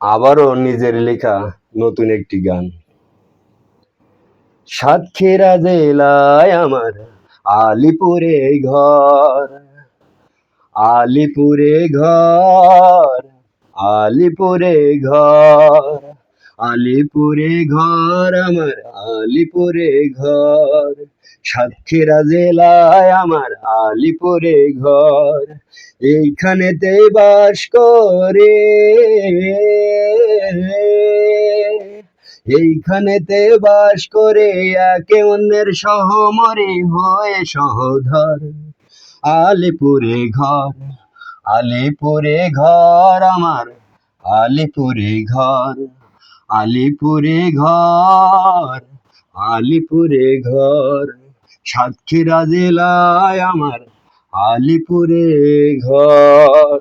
আবারও নিজের লেখা নতুন একটি গান। সাতক্ষীরা জেলায় আমার আলিপুরে ঘর, আলিপুরে ঘর, আলিপুরে ঘর, আলিপুরে ঘর আমার, আলিপুরে ঘর। সাতক্ষীরা জেলায় আমার আলিপুরে ঘর, এইখানেতে বাস করে, এইখানেতে বাস করে একে অন্যের সহমরি হয়ে সহধর। আলিপুরে ঘর, আলিপুরে ঘর আমার, আলিপুরে ঘর, আলিপুরে ঘর, আলিপুরে ঘর। সাতক্ষীরা জেলায় আমার আলিপুরে ঘর।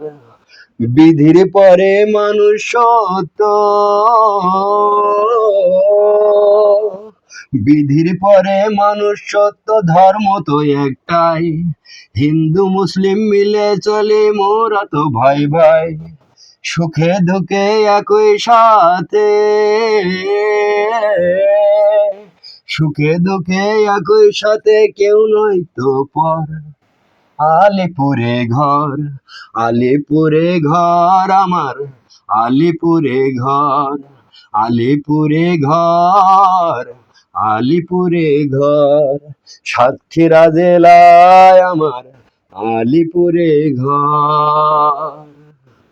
বিধির পরে মানুষ সত্য, বিধির পরে মানুষ সত্য, ধর্ম তো একটাই, হিন্দু মুসলিম মিলে চলে মোরা তো ভাই ভাই, সুখে দুঃখে একই সাথে, সুখে দুঃখে একই সাথে, কেউ নয় তো পর। আলিপুরে ঘর, আলিপুরে ঘর আমার, আলিপুরে ঘর, আলিপুরে ঘর, আলিপুরে ঘর। সাতক্ষীরা জেলায় আমার আলিপুরে ঘর।